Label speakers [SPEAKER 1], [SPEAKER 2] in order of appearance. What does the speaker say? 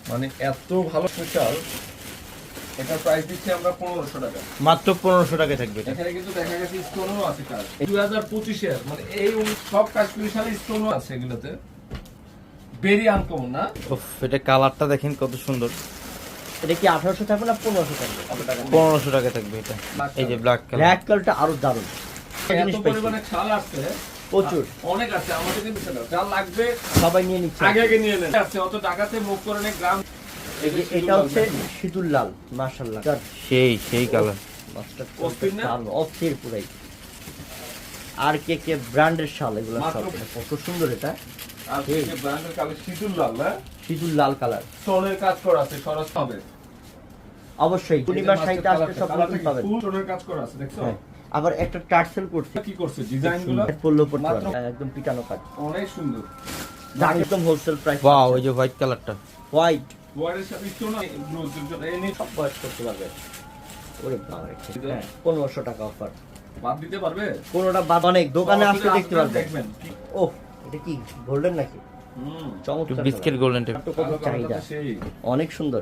[SPEAKER 1] মানে এত ভালো স্পেশাল। এটা প্রাইস দিচ্ছি আমরা 1500 টাকা।
[SPEAKER 2] মাত্র 1500 টাকায় থাকবে এটা।
[SPEAKER 1] এখানে কিন্তু দেখা গেছে স্টোনও আছে কাজ 2025 এর, মানে এই সব কাশ্মীরি শাড়ি স্টোনও আছে এগুলোতে। ভেরি আনকমন না?
[SPEAKER 2] উফ, এটা কালারটা দেখেন কত সুন্দর।
[SPEAKER 3] এটা কি 1800 থাকবে না 1500 থাকবে?
[SPEAKER 2] 1500 টাকা থাকবে এটা। এই যে ব্ল্যাক কালার।
[SPEAKER 3] ব্ল্যাক কালারটা আরো দারুণ।
[SPEAKER 1] এত পরিমাণে শাল আছে,
[SPEAKER 3] প্রচুর,
[SPEAKER 1] অনেক আছে। আমাদের কিন্তু যা লাগবে
[SPEAKER 3] সবাই নিয়ে নিচ্ছে।
[SPEAKER 1] আগে আগে নিয়ে নেন। আছে অত টাকাতে মুখ করে নে গ্রাম।
[SPEAKER 3] এটা হচ্ছে শীতুল লাল, মাশাআল্লাহ।
[SPEAKER 2] সেই কালার।
[SPEAKER 3] মাস্টার
[SPEAKER 1] অস্থির না?
[SPEAKER 3] অস্থির পুরাই। আর কে কে ব্র্যান্ডের শাল এগুলো
[SPEAKER 1] মাত্র
[SPEAKER 3] সব। কত সুন্দর এটা।
[SPEAKER 1] আর এই ব্র্যান্ডের কালার শীতুল লাল না?
[SPEAKER 3] শীতুল লাল কালার।
[SPEAKER 1] স্টোনের কাজ করা আছে, সরস হবে।
[SPEAKER 3] অবশ্যই পূর্ণিমার শাড়িতে আসলে সব নতুন পাবেন।
[SPEAKER 1] ফুল স্টোনের কাজ করা আছে, দেখছো?
[SPEAKER 3] হ্যাঁ। আবার একটা টার্সেল করছে,
[SPEAKER 1] কি করছে ডিজাইনগুলো?
[SPEAKER 3] পড়লো পড়তে
[SPEAKER 1] মাত্র
[SPEAKER 3] পারবে। একদম পিটানো কাজ।
[SPEAKER 1] অনেক সুন্দর।
[SPEAKER 3] দাম একদম হোলসেল প্রাইস।
[SPEAKER 2] ওয়াও, এই যে হোয়াইট কালারটা।
[SPEAKER 3] হোয়াইট
[SPEAKER 1] ওয়ারের সাথে স্টোন এনে
[SPEAKER 3] সব বয়স করতে পারবে। ওরে বাবা রে। হ্যাঁ, 1500 টাকা অফার।
[SPEAKER 1] বাদ দিতে পারবে?
[SPEAKER 3] কোনটা বাদ অনেক দোকানে আসলে দেখতে পারবে।
[SPEAKER 1] দেখবেন।
[SPEAKER 3] ওহ, এটা কি গোল্ডেন নাকি?
[SPEAKER 1] হুম।
[SPEAKER 3] চমৎকার
[SPEAKER 2] বিস্কিট গোল্ডেন টাইপ।
[SPEAKER 3] কত চাহিদা,
[SPEAKER 1] সেই
[SPEAKER 3] অনেক সুন্দর।